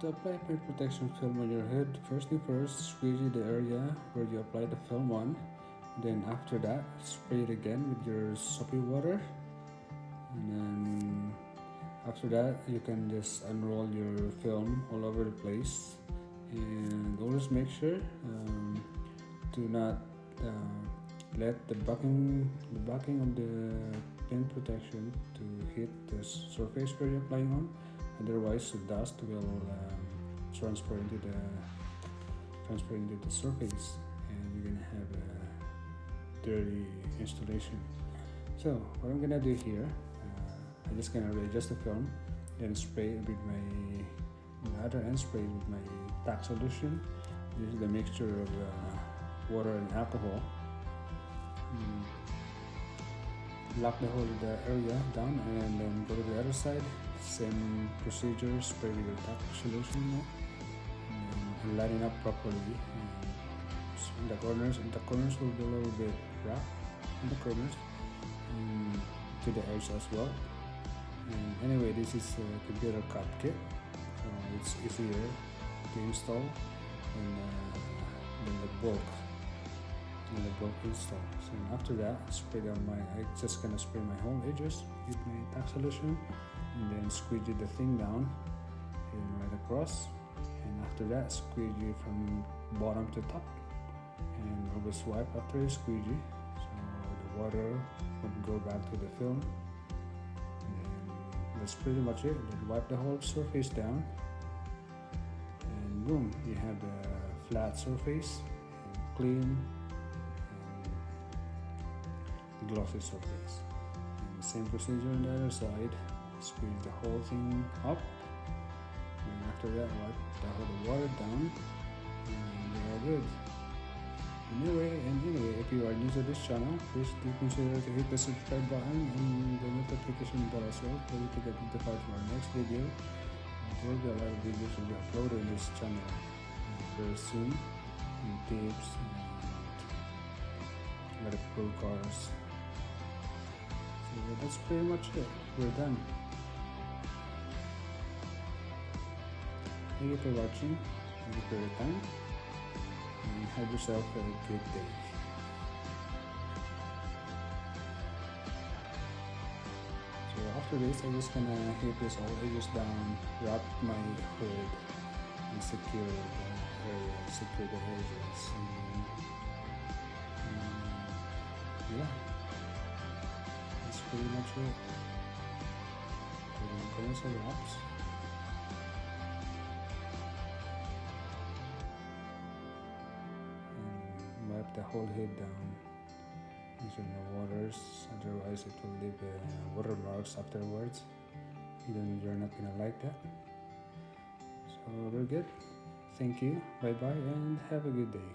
To apply paint protection film on your head, first thing first, squeegee the area where you applied the film on. Then after that, spray it again with your soapy water. And then after that, you can just unroll your film all over the place. And always make sure to not let the backing of the paint protection to hit the surface where you're applying on. Otherwise, the dust will transfer into the surface, and you're gonna have a dirty installation. So what I'm gonna do here, I'm just gonna readjust the film, then spray it with my other end, spray it with my tack solution. This is the mixture of water and alcohol. Lock the whole area down and then go to the other side. Same procedure, spray with your tack solution and line it up properly. And the corners will be a little bit rough in the corners and to the edge as well. And anyway, this is a computer cut kit, so it's easier to install than the bulk install. So after that, I'm just gonna spray my whole edges with my tack solution, and then squeegee the thing down and right across. And after that, squeegee from bottom to top, and always wipe after you squeegee, so the water would go back to the film. And that's pretty much it. Then wipe the whole surface down, and boom, you have the flat surface, and clean and glossy surface. And same procedure on the other side. Squeeze the whole thing up, and after that, wipe the whole water down, and you're all good. Anyway, if you are new to this channel, please do consider to hit the subscribe button and the notification bell as well for you to get notified for our next video. There will be a lot of videos will be uploaded on this channel very soon, and tips and a lot of cool cars. So that's pretty much it. We're done. Thank you for watching. Thank you for your time. And have yourself a good day. So after this, I'm just gonna hit this all edges down, wrap my hood, and secure the area, secure the edges. And yeah, that's pretty much it. We're gonna go some wraps. Wipe the whole head down using the waters, otherwise it will leave watermarks afterwards. You're not gonna like that. So we're good. Thank you, bye bye, and have a good day.